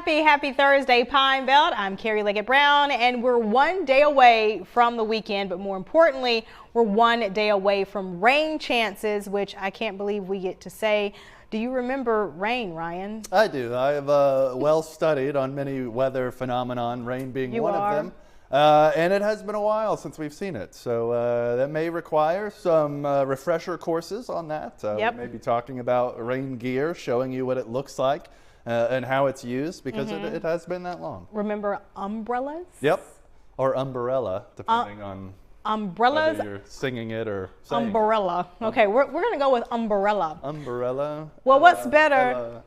Happy Thursday, Pine Belt. I'm Karrie Brown, and we're one day away from the weekend, but more importantly, we're one day away from rain chances, which I can't believe we get to say. Do you remember rain, Ryan? I do. I've well studied on many weather phenomenon, rain being one of them. And it has been a while since we've seen it, so that may require some refresher courses on that. We may be talking about rain gear, showing you what it looks like and how it's used, because it has been that long. Remember umbrellas? Yep, or umbrella, depending on umbrellas. whether you're singing it or saying umbrella. Okay, we're going to go with umbrella. Umbrella. Well, what's better?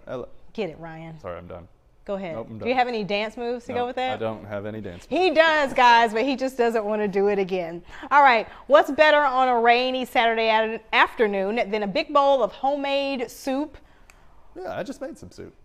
Get it, Ryan. Sorry, I'm done. Go ahead. Nope, I'm done. Do you have any dance moves to go with that? I don't have any dance moves. He does, guys, but he just doesn't want to do it again. All right, what's better on a rainy Saturday afternoon than a big bowl of homemade soup? Yeah, I just made some soup.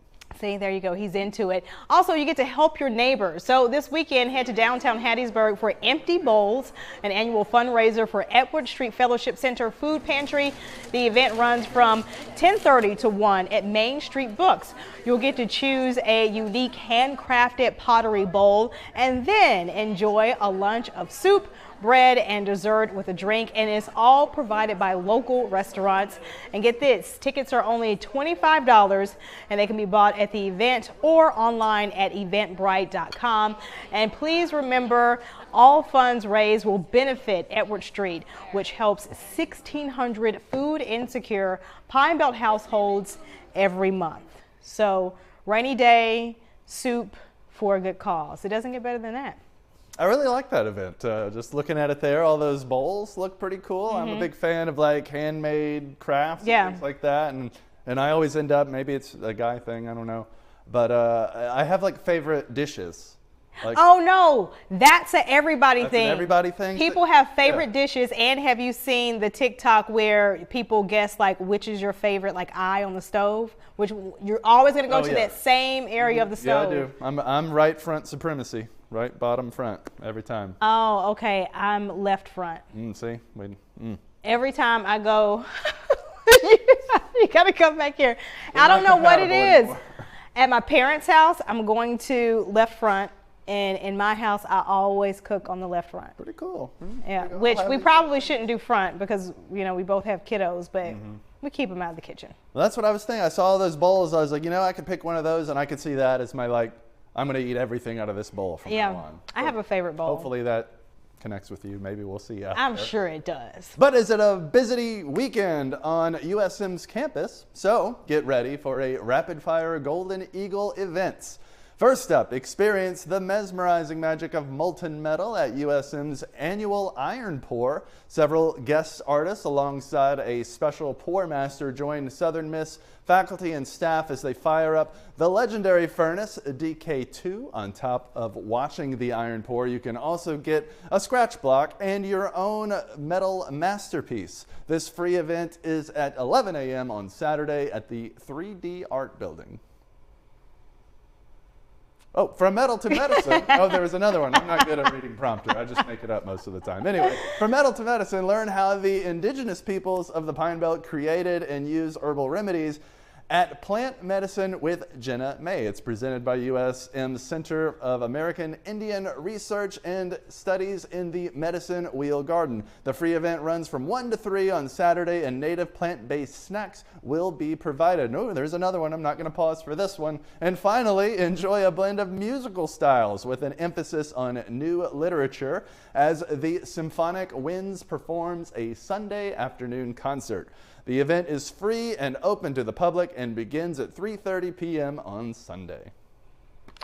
See, there you go. He's into it. Also, you get to help your neighbors. So this weekend, head to downtown Hattiesburg for Empty Bowls, an annual fundraiser for Edward Street Fellowship Center Food Pantry. The event runs from 10:30 to 1 at Main Street Books. You'll get to choose a unique handcrafted pottery bowl and then enjoy a lunch of soup, bread, and dessert with a drink, and it's all provided by local restaurants. And get this, tickets are only $25 and they can be bought at the event or online at eventbrite.com. And please remember, all funds raised will benefit Edward Street, which helps 1,600 food insecure Pine Belt households every month. So rainy day, soup for a good cause. It doesn't get better than that. I really like that event. Just looking at it there, all those bowls look pretty cool. I'm a big fan of like handmade crafts and things like that. And I always end up, maybe it's a guy thing, I don't know. But I have like favorite dishes. Like, oh no, that's an everybody thing. An everybody thing. People have favorite dishes, and have you seen the TikTok where people guess like which is your favorite like eye on the stove? Which you're always gonna go to that same area of the stove. Yeah, I do. I'm right front supremacy. Right bottom front every time. Oh, okay. I'm left front. See? Every time I go, you gotta come back here. I don't know what it is. At my parents' house, I'm going to left front. And in my house, I always cook on the left front. Pretty cool. Yeah, which we probably shouldn't do front because, you know, we both have kiddos, but we keep them out of the kitchen. Well, that's what I was thinking. I saw all those bowls. I was like, you know, I could pick one of those, and I could see that as my, like, I'm going to eat everything out of this bowl from now on. I have a favorite bowl. Hopefully that connects with you. Maybe we'll see after. I'm sure it does. But is it a busy weekend on USM's campus? So get ready for a rapid-fire Golden Eagle events. First up, experience the mesmerizing magic of molten metal at USM's annual Iron Pour. Several guest artists alongside a special pour master joined Southern Miss faculty and staff as they fire up the legendary furnace DK2. On top of watching the Iron Pour, you can also get a scratch block and your own metal masterpiece. This free event is at 11 a.m. on Saturday at the 3D Art Building. Oh, from metal to medicine. Oh, there was another one. I'm not good at reading prompter. I just make it up most of the time. Anyway, from metal to medicine, learn how the indigenous peoples of the Pine Belt created and use herbal remedies at Plant Medicine with Jenna May. It's presented by USM's Center of American Indian Research and Studies in the Medicine Wheel Garden. The free event runs from 1 to 3 on Saturday, and native plant-based snacks will be provided. No, there's another one. I'm not going to pause for this one. And finally, enjoy a blend of musical styles with an emphasis on new literature as the Symphonic Winds performs a Sunday afternoon concert. The event is free and open to the public and begins at 3:30 p.m. on Sunday.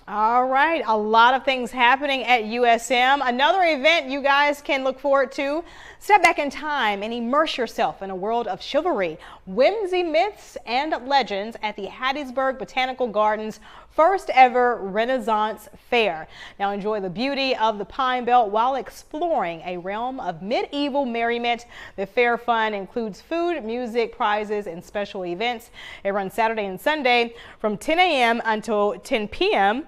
All right, a lot of things happening at USM. Another event you guys can look forward to. Step back in time and immerse yourself in a world of chivalry, whimsy, myths, and legends at the Hattiesburg Botanical Gardens' first ever Renaissance Fair. Now enjoy the beauty of the Pine Belt while exploring a realm of medieval merriment. The fair fun includes food, music, prizes, and special events. It runs Saturday and Sunday from 10 a.m. until 10 p.m.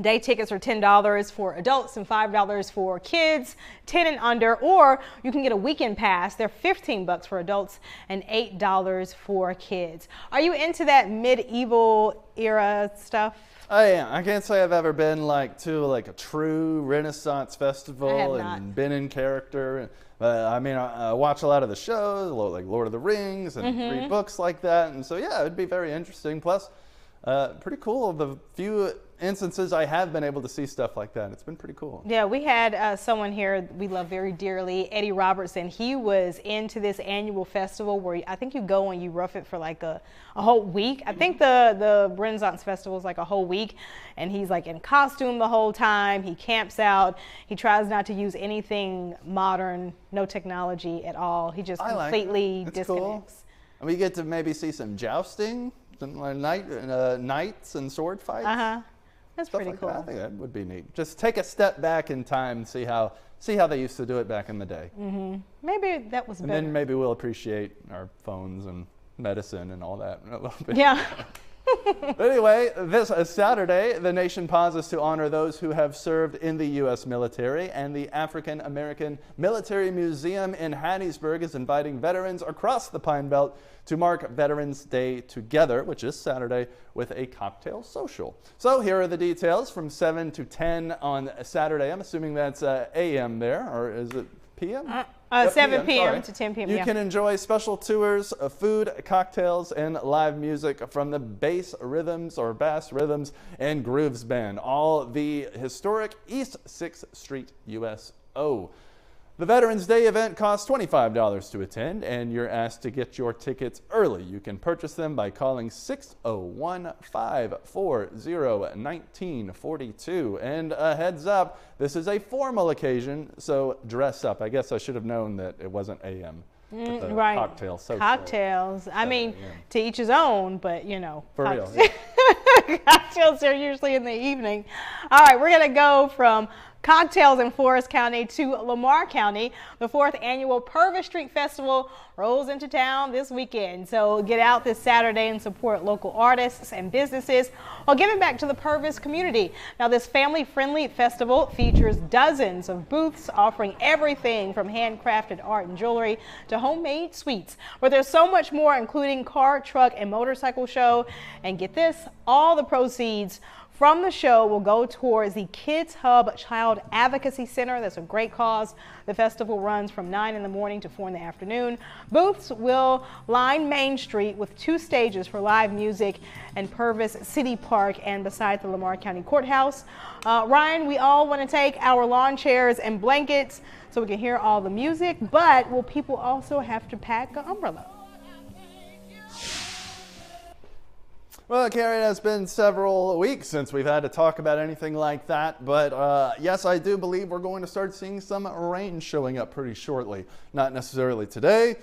Day tickets are $10 for adults and $5 for kids 10 and under, or you can get a weekend pass. They're $15 for adults and $8 for kids. Are you into that medieval era stuff? I am. I can't say I've ever been to a true Renaissance festival and been in character. I mean, I watch a lot of the shows, like Lord of the Rings, and read books like that. And so, yeah, it'd be very interesting. Plus, pretty cool. The few instances I have been able to see stuff like that, it's been pretty cool. Yeah, we had someone here we love very dearly, Eddie Robertson. He was into this annual festival where I think you go and you rough it for like a whole week. I think the Renaissance Festival is like a whole week, and he's like in costume the whole time. He camps out. He tries not to use anything modern, no technology at all. He just completely disconnects. Cool. And we get to maybe see some jousting, some knights and sword fights. That's pretty cool. I think that would be neat. Just take a step back in time and see how they used to do it back in the day. Maybe that was better. And then maybe we'll appreciate our phones and medicine and all that a little bit. Yeah. But anyway, this Saturday, the nation pauses to honor those who have served in the U.S. military, and the African American Military Museum in Hattiesburg is inviting veterans across the Pine Belt to mark Veterans Day together, which is Saturday, with a cocktail social. So here are the details from 7 to 10 on Saturday. I'm assuming that's a.m. there, or is it p.m.? 7 p.m. to 10 p.m. You can enjoy special tours of food, cocktails, and live music from the Bass Rhythms and Grooves Band, all the historic East 6th Street USO. The Veterans Day event costs $25 to attend, and you're asked to get your tickets early. You can purchase them by calling 601-540-1942. And a heads up, this is a formal occasion, so dress up. I guess I should have known that it wasn't a.m. Right. Cocktail social. Cocktails. I mean, to each his own, but you know. For real. Cocktails are usually in the evening. All right, we're going to go from cocktails in Forest County to Lamar County. The 4th annual Purvis Street Festival rolls into town this weekend. So get out this Saturday and support local artists and businesses while giving back to the Purvis community. Now, this family-friendly festival features dozens of booths offering everything from handcrafted art and jewelry to homemade sweets. But there's so much more, including car, truck, and motorcycle show. And get this, all the proceeds from the show will go towards the Kids Hub Child Advocacy Center. That's a great cause. The festival runs from 9 in the morning to 4 in the afternoon. Booths will line Main Street with 2 stages for live music and Purvis City Park and beside the Lamar County Courthouse. Ryan, we all want to take our lawn chairs and blankets so we can hear all the music, but will people also have to pack an umbrella? Well, Karrie, it has been several weeks since we've had to talk about anything like that, but yes, I do believe we're going to start seeing some rain showing up pretty shortly. Not necessarily today,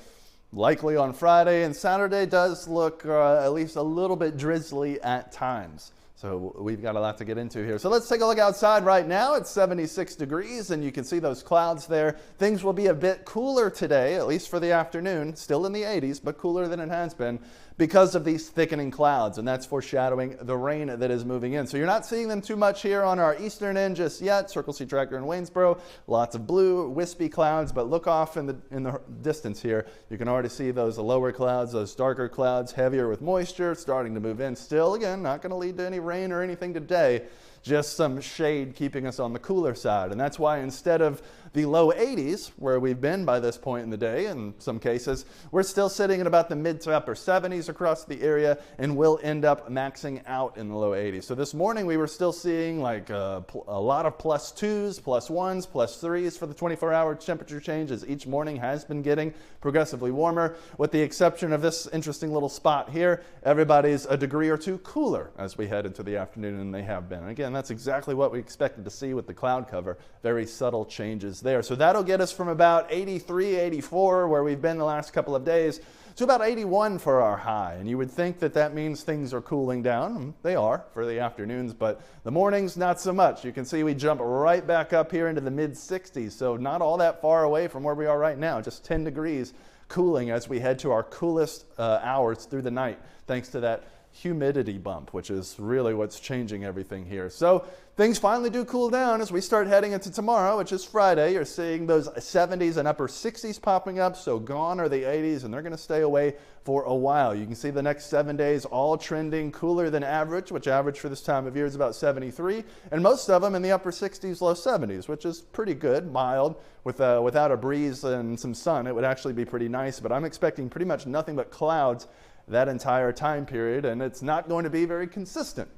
likely on Friday, and Saturday does look at least a little bit drizzly at times. So we've got a lot to get into here. So let's take a look outside right now. It's 76 degrees and you can see those clouds there. Things will be a bit cooler today, at least for the afternoon. Still in the 80s, but cooler than it has been because of these thickening clouds, and that's foreshadowing the rain that is moving in. So you're not seeing them too much here on our eastern end just yet. Circle C Tracker in Waynesboro, lots of blue, wispy clouds, but look off in the distance here. You can already see those lower clouds, those darker clouds, heavier with moisture, starting to move in. Still, again, not going to lead to any rain or anything today, just some shade keeping us on the cooler side. And that's why instead of the low 80s, where we've been by this point in the day in some cases, we're still sitting at about the mid to upper 70s across the area, and we'll end up maxing out in the low 80s. So this morning we were still seeing like a lot of +2s, +1s, +3s for the 24-hour temperature change, as each morning has been getting progressively warmer. With the exception of this interesting little spot here, everybody's a degree or two cooler as we head into the afternoon than they have been. And again, that's exactly what we expected to see with the cloud cover. Very subtle changes there. So that'll get us from about 83, 84, where we've been the last couple of days, to about 81 for our high. And you would think that that means things are cooling down. They are for the afternoons, but the mornings, not so much. You can see we jump right back up here into the mid 60s. So not all that far away from where we are right now, just 10 degrees cooling as we head to our coolest hours through the night thanks to that humidity bump, which is really what's changing everything here. So things finally do cool down as we start heading into tomorrow, which is Friday. You're seeing those 70s and upper 60s popping up, so gone are the 80s, and they're going to stay away for a while. You can see the next 7 days all trending cooler than average, which average for this time of year is about 73, and most of them in the upper 60s, low 70s, which is pretty good, mild. Without a breeze and some sun, it would actually be pretty nice, but I'm expecting pretty much nothing but clouds that entire time period, and it's not going to be very consistent.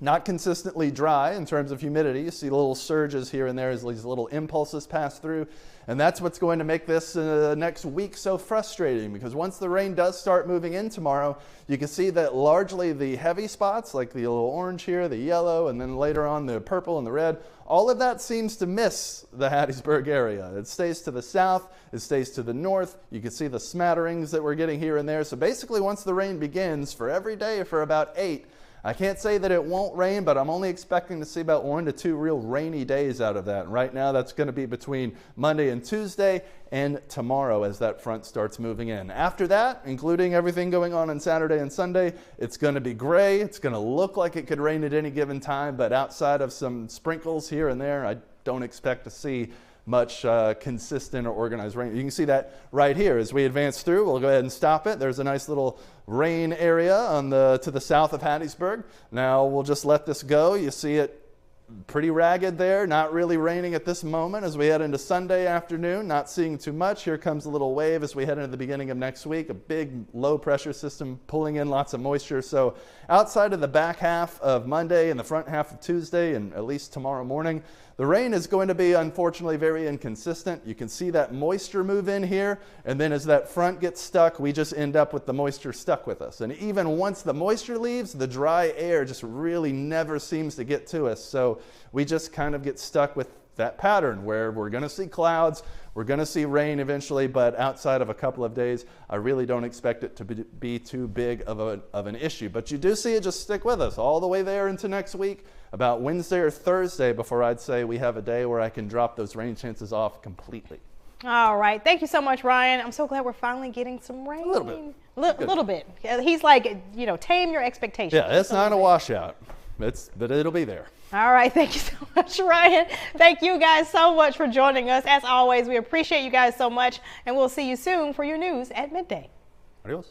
Not consistently dry in terms of humidity. You see little surges here and there as these little impulses pass through, and that's what's going to make this next week so frustrating, because once the rain does start moving in tomorrow, you can see that largely the heavy spots, like the little orange here, the yellow, and then later on the purple and the red, all of that seems to miss the Hattiesburg area. It stays to the south, it stays to the north. You can see the smatterings that we're getting here and there. So basically, once the rain begins, for every day for about 8, I can't say that it won't rain, but I'm only expecting to see about 1 to 2 real rainy days out of that. And right now, that's going to be between Monday and Tuesday and tomorrow as that front starts moving in. After that, including everything going on Saturday and Sunday, it's going to be gray. It's going to look like it could rain at any given time, but outside of some sprinkles here and there, I don't expect to see much consistent or organized rain. You can see that right here as we advance through. We'll go ahead and stop it. There's a nice little rain area to the south of Hattiesburg. Now we'll just let this go. You see it pretty ragged there, not really raining at this moment as we head into Sunday afternoon, not seeing too much. Here comes a little wave as we head into the beginning of next week, a big low pressure system pulling in lots of moisture. So outside of the back half of Monday and the front half of Tuesday and at least tomorrow morning, the rain is going to be unfortunately very inconsistent. You can see that moisture move in here, and then as that front gets stuck, we just end up with the moisture stuck with us. And even once the moisture leaves, the dry air just really never seems to get to us. So we just kind of get stuck with that pattern where we're going to see clouds, we're going to see rain eventually, but outside of a couple of days, I really don't expect it to be too big of an issue. But you do see it just stick with us all the way there into next week. About Wednesday or Thursday before I'd say we have a day where I can drop those rain chances off completely. All right. Thank you so much, Ryan. I'm so glad we're finally getting some rain. A little bit. A little bit. He's like, tame your expectations. Yeah, it's not a washout, but it'll be there. All right. Thank you so much, Ryan. Thank you guys so much for joining us. As always, we appreciate you guys so much, and we'll see you soon for your news at midday. Adios.